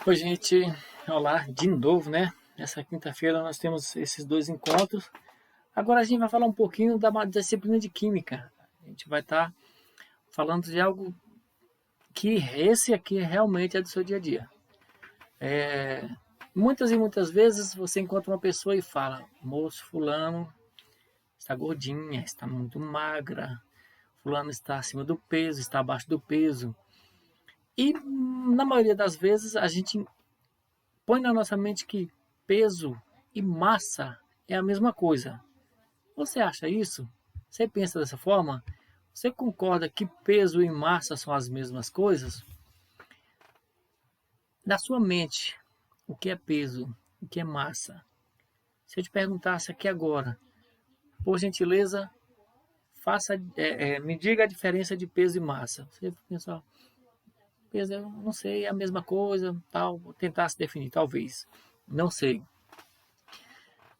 Oi, gente. Olá, de novo, né? Nessa quinta-feira nós temos esses dois encontros. Agora a gente vai falar um pouquinho da disciplina de Química. A gente vai estar falando de algo que esse aqui realmente é do seu dia a dia. Muitas e muitas vezes você encontra uma pessoa e fala: moço, fulano está gordinha, está muito magra, fulano está acima do peso, está abaixo do peso. E na maioria das vezes a gente põe na nossa mente que peso e massa é a mesma coisa. Você acha isso? Você pensa dessa forma? Você concorda que peso e massa são as mesmas coisas? Na sua mente, o que é peso? O que é massa? Se eu te perguntasse aqui agora, por gentileza, me diga a diferença de peso e massa. Você pensa, peso, eu não sei, é a mesma coisa, tal, vou tentar se definir, talvez. Não sei.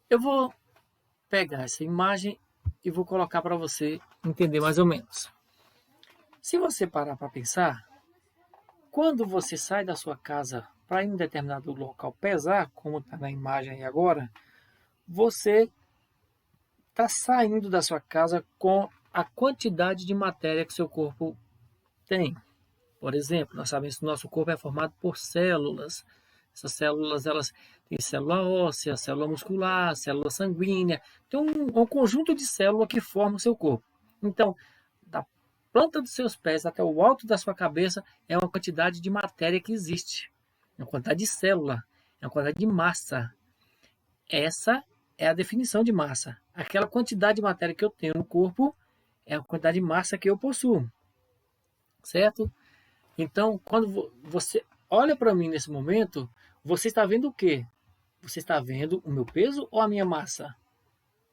Eu vou pegar essa imagem e vou colocar para você entender mais ou menos. Se você parar para pensar, quando você sai da sua casa para ir em um determinado local pesar, como está na imagem aí agora, você está saindo da sua casa com a quantidade de matéria que seu corpo tem. Por exemplo, nós sabemos que o nosso corpo é formado por células. Essas células, elas têm célula óssea, célula muscular, célula sanguínea. Tem um conjunto de células que formam o seu corpo. Então, da planta dos seus pés até o alto da sua cabeça é uma quantidade de matéria que existe. É uma quantidade de célula, é uma quantidade de massa. Essa é a definição de massa. Aquela quantidade de matéria que eu tenho no corpo é a quantidade de massa que eu possuo. Certo? Então, quando você olha para mim nesse momento, você está vendo o quê? Você está vendo o meu peso ou a minha massa?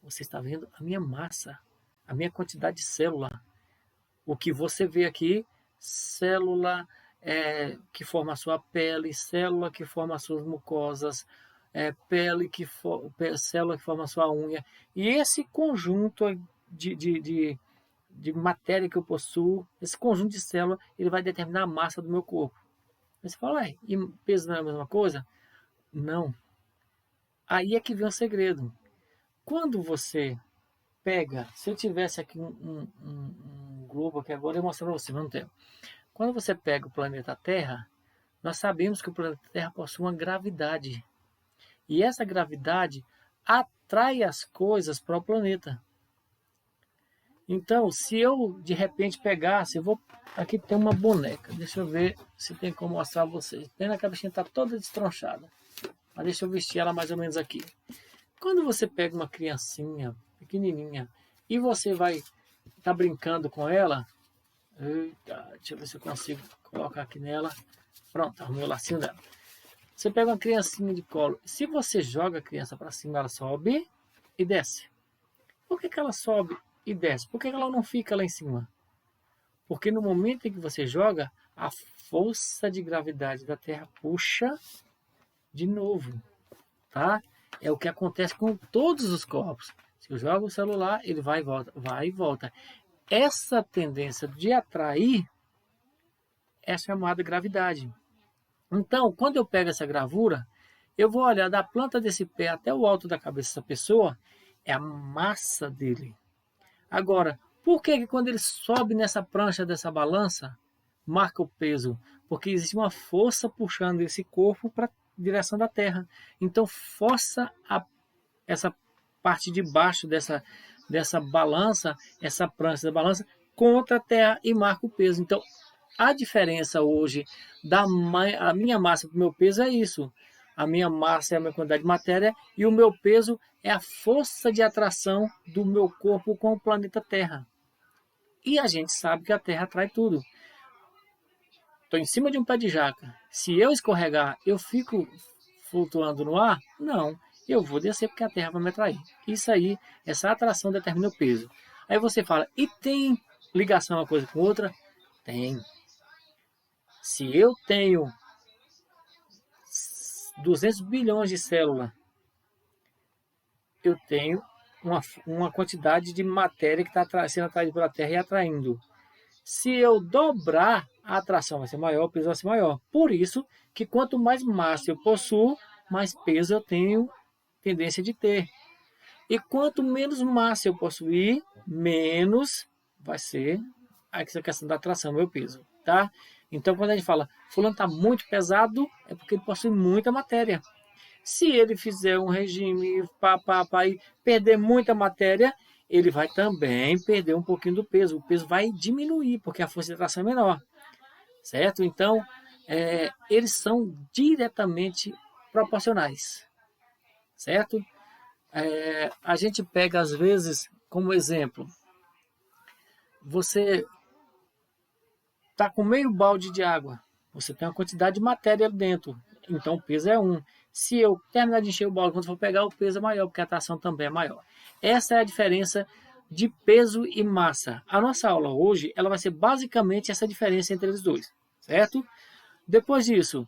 Você está vendo a minha massa, a minha quantidade de célula. O que você vê aqui, célula que forma a sua pele, célula que forma as suas mucosas, célula que forma a sua unha. E esse conjunto de, de, de, de matéria que eu possuo, esse conjunto de células, ele vai determinar a massa do meu corpo. Aí você fala, e peso não é a mesma coisa? Não. Aí é que vem o segredo. Quando você pega, se eu tivesse aqui um globo aqui agora, eu mostro para você, não tem. Quando você pega o planeta Terra, nós sabemos que o planeta Terra possui uma gravidade. E essa gravidade atrai as coisas para o planeta. Então, se eu de repente pegasse, eu vou. Aqui tem uma boneca. Deixa eu ver se tem como mostrar para vocês. Pena que a bichinha está toda destronchada. Mas deixa eu vestir ela mais ou menos aqui. Quando você pega uma criancinha pequenininha e você vai estar brincando com ela, eita, deixa eu ver se eu consigo colocar aqui nela. Pronto, arrumei o lacinho dela. Você pega uma criancinha de colo. Se você joga a criança para cima, ela sobe e desce. Por que ela sobe e desce? Por que ela não fica lá em cima? Porque no momento em que você joga, a força de gravidade da Terra puxa de novo, tá? É o que acontece com todos os corpos. Se eu jogo o celular, ele vai e volta, vai e volta. Essa tendência de atrair é chamada gravidade. Então, quando eu pego essa gravura, eu vou olhar da planta desse pé até o alto da cabeça dessa pessoa, é a massa dele. Agora, por que quando ele sobe nessa prancha dessa balança, marca o peso? Porque existe uma força puxando esse corpo para a direção da Terra. Então, força essa parte de baixo dessa balança, essa prancha da balança, contra a Terra e marca o peso. Então, a diferença hoje a minha massa para o meu peso é isso. A minha massa é a minha quantidade de matéria e o meu peso é a força de atração do meu corpo com o planeta Terra. E a gente sabe que a Terra atrai tudo. Estou em cima de um pé de jaca. Se eu escorregar, eu fico flutuando no ar? Não. Eu vou descer porque a Terra vai me atrair. Isso aí, essa atração determina o peso. Aí você fala, e tem ligação uma coisa com outra? Tem. Se eu tenho 200 bilhões de células, eu tenho uma quantidade de matéria que está sendo atraída pela Terra e atraindo. Se eu dobrar a atração vai ser maior, o peso vai ser maior. Por isso que quanto mais massa eu possuo, mais peso eu tenho tendência de ter. E quanto menos massa eu possuir, menos vai ser essa questão da atração, meu peso, tá? Então, quando a gente fala, fulano está muito pesado, é porque ele possui muita matéria. Se ele fizer um regime e perder muita matéria, ele vai também perder um pouquinho do peso. O peso vai diminuir, porque a força de atração é menor, certo? Então, eles são diretamente proporcionais, certo? A gente pega, às vezes, como exemplo, você está com meio balde de água, você tem uma quantidade de matéria dentro, então o peso é 1. Se eu terminar de encher o balde, quando for pegar, o peso é maior, porque a tração também é maior. Essa é a diferença de peso e massa. A nossa aula hoje, ela vai ser basicamente essa diferença entre eles dois, certo? Depois disso,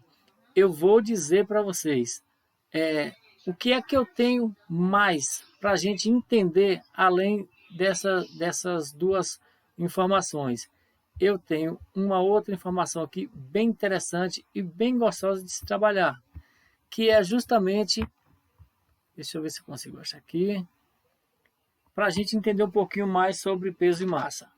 eu vou dizer para vocês o que é que eu tenho mais para a gente entender além dessas duas informações. Eu tenho uma outra informação aqui bem interessante e bem gostosa de se trabalhar, que é justamente, deixa eu ver se eu consigo achar aqui, para a gente entender um pouquinho mais sobre peso e massa.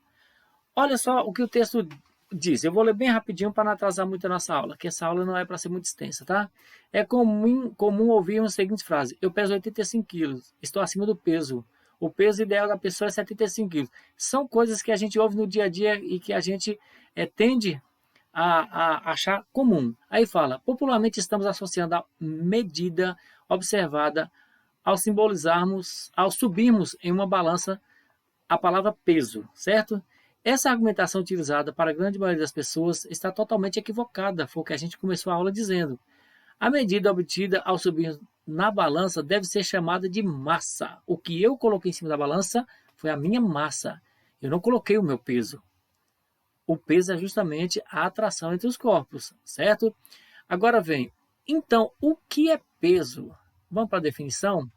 Olha só o que o texto diz. Eu vou ler bem rapidinho para não atrasar muito a nossa aula, que essa aula não é para ser muito extensa, tá? É comum ouvir uma seguinte frase: eu peso 85 quilos, estou acima do peso. O peso ideal da pessoa é 75 quilos. São coisas que a gente ouve no dia a dia e que a gente tende a achar comum. Aí fala, popularmente estamos associando a medida observada ao simbolizarmos, ao subirmos em uma balança a palavra peso, certo? Essa argumentação utilizada para a grande maioria das pessoas está totalmente equivocada, foi o que a gente começou a aula dizendo. A medida obtida ao subir na balança deve ser chamada de massa. O que eu coloquei em cima da balança foi a minha massa. Eu não coloquei o meu peso. O peso é justamente a atração entre os corpos, certo? Agora vem, então, o que é peso? Vamos para a definição?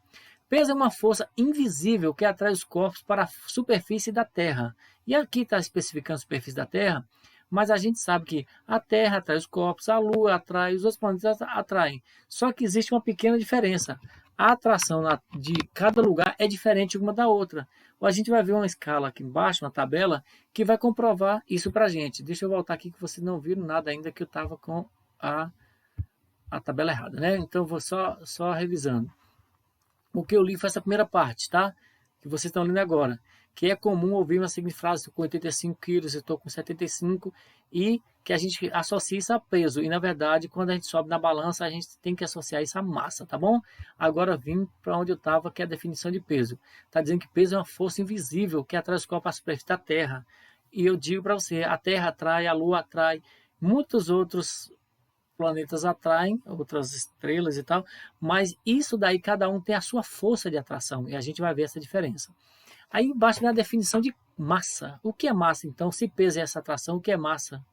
Peso é uma força invisível que atrai os corpos para a superfície da Terra. E aqui está especificando a superfície da Terra, mas a gente sabe que a Terra atrai os corpos, a Lua atrai, os outros planetas atraem. Só que existe uma pequena diferença. A atração de cada lugar é diferente uma da outra. A gente vai ver uma escala aqui embaixo, uma tabela, que vai comprovar isso para a gente. Deixa eu voltar aqui que vocês não viram nada ainda, que eu estava com a tabela errada, né? Então, vou só revisando. O que eu li foi essa primeira parte, tá? Que vocês estão lendo agora. Que é comum ouvir uma seguinte frase: estou com 85 quilos, estou com 75, e que a gente associa isso a peso. E, na verdade, quando a gente sobe na balança, a gente tem que associar isso a massa, tá bom? Agora vim para onde eu estava, que é a definição de peso. Está dizendo que peso é uma força invisível que atrai os corpos à superfície da Terra. E eu digo para você, a Terra atrai, a Lua atrai, muitos outros planetas atraem, outras estrelas e tal, mas isso daí cada um tem a sua força de atração, e a gente vai ver essa diferença. Aí embaixo vem a definição de massa. O que é massa, então? Se peso é essa atração, o que é massa?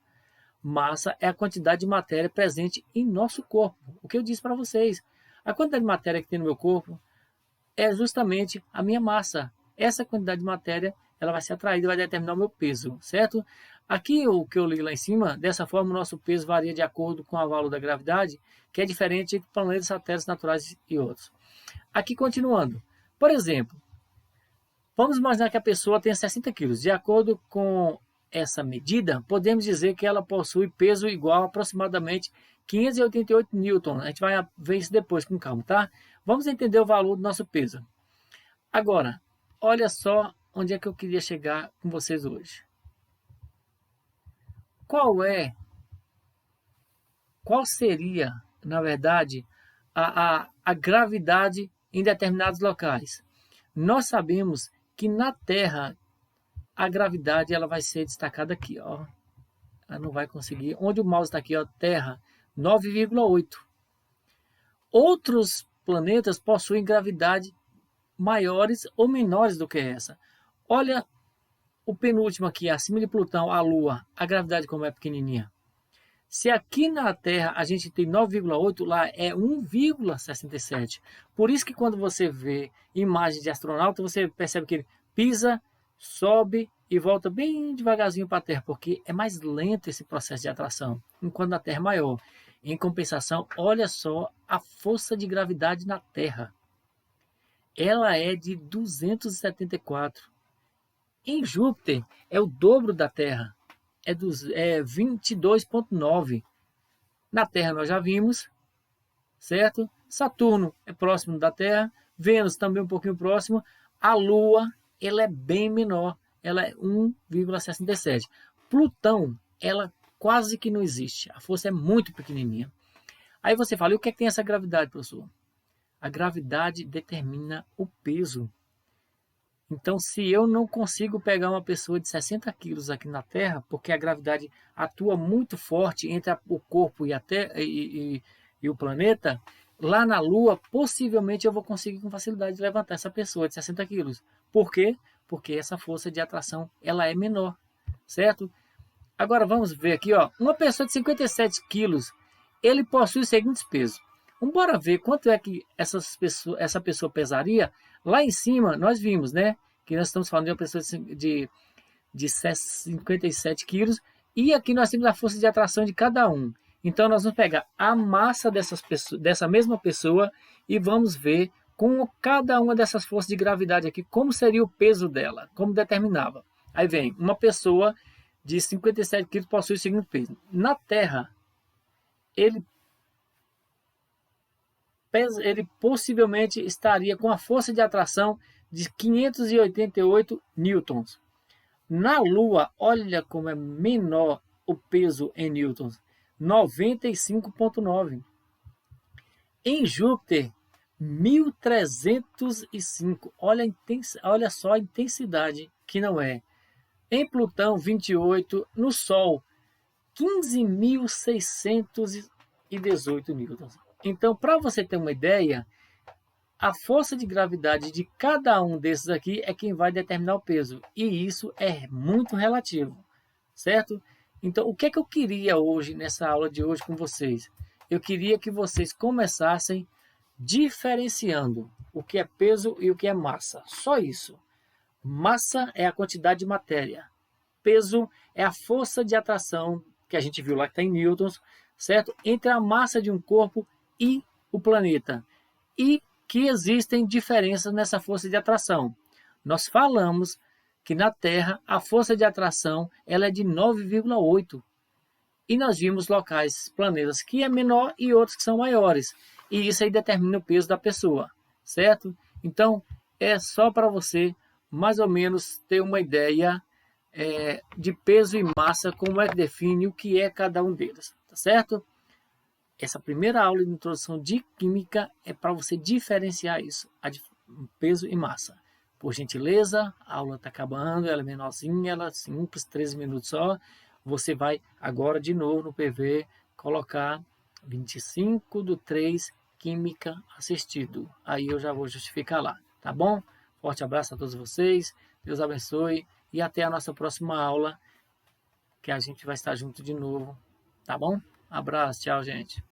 Massa é a quantidade de matéria presente em nosso corpo. O que eu disse para vocês. A quantidade de matéria que tem no meu corpo é justamente a minha massa. Essa quantidade de matéria ela vai ser atraída e vai determinar o meu peso, certo? Aqui o que eu li lá em cima, dessa forma o nosso peso varia de acordo com a válvula da gravidade, que é diferente entre planetas, satélites naturais e outros. Aqui continuando. Por exemplo, vamos imaginar que a pessoa tenha 60 quilos. De acordo com essa medida, podemos dizer que ela possui peso igual a aproximadamente 588 newton. A gente vai ver isso depois com calma, tá? Vamos entender o valor do nosso peso. Agora, olha só onde é que eu queria chegar com vocês hoje. Qual seria, na verdade, a gravidade em determinados locais? Nós sabemos que na Terra a gravidade ela vai ser destacada aqui, ó. Ela não vai conseguir. Onde o mouse está aqui, ó, Terra, 9,8. Outros planetas possuem gravidade maiores ou menores do que essa. Olha o penúltimo aqui, acima de Plutão, a Lua, a gravidade como é pequenininha. Se aqui na Terra a gente tem 9,8, lá é 1,67. Por isso que quando você vê imagens de astronauta, você percebe que ele pisa sobe e volta bem devagarzinho para a Terra, porque é mais lento esse processo de atração, enquanto a Terra é maior. Em compensação, olha só a força de gravidade na Terra. Ela é de 274. Em Júpiter, é o dobro da Terra, é 22,9. Na Terra nós já vimos, certo? Saturno é próximo da Terra, Vênus também um pouquinho próximo, a Lua, ela é bem menor, ela é 1,67. Plutão, ela quase que não existe, a força é muito pequenininha. Aí você fala, e o que é que tem essa gravidade, professor? A gravidade determina o peso. Então, se eu não consigo pegar uma pessoa de 60 quilos aqui na Terra, porque a gravidade atua muito forte entre o corpo e, e o planeta, lá na Lua, possivelmente eu vou conseguir com facilidade levantar essa pessoa de 60 quilos. Por quê? Porque essa força de atração ela é menor, certo? Agora vamos ver aqui, ó, uma pessoa de 57 quilos, ele possui os seguintes pesos. Vamos bora ver quanto é que essa pessoa pesaria. Lá em cima, nós vimos, né? Que nós estamos falando de uma pessoa de 57 quilos. E aqui nós temos a força de atração de cada um. Então, nós vamos pegar a massa dessa mesma pessoa e vamos ver com cada uma dessas forças de gravidade aqui, como seria o peso dela, como determinava. Aí vem, uma pessoa de 57 quilos possui o seguinte peso. Na Terra, ele possivelmente estaria com a força de atração de 588 newtons. Na Lua, olha como é menor o peso em newtons, 95,9. Em Júpiter, 1305. Olha só a intensidade que não é. Em Plutão, 28. No Sol, 15.618 newtons. Então, para você ter uma ideia, a força de gravidade de cada um desses aqui é quem vai determinar o peso. E isso é muito relativo, certo? Então, o que é que eu queria hoje, nessa aula de hoje com vocês? Eu queria que vocês começassem diferenciando o que é peso e o que é massa. Só isso. Massa é a quantidade de matéria. Peso é a força de atração, que a gente viu lá que está em newtons, certo? Entre a massa de um corpo e o planeta. E que existem diferenças nessa força de atração. Nós falamos que na Terra a força de atração ela é de 9,8. E nós vimos locais, planetas que é menor e outros que são maiores. E isso aí determina o peso da pessoa, certo? Então, é só para você mais ou menos ter uma ideia de peso e massa, como é que define o que é cada um deles, tá certo? Essa primeira aula de introdução de química é para você diferenciar isso, peso e massa. Por gentileza, a aula está acabando, ela é menorzinha, ela é simples, 13 minutos só. Você vai agora de novo no PV colocar 25/3 química assistido. Aí eu já vou justificar lá, tá bom? Forte abraço a todos vocês, Deus abençoe e até a nossa próxima aula, que a gente vai estar junto de novo, tá bom? Abraço, tchau, gente.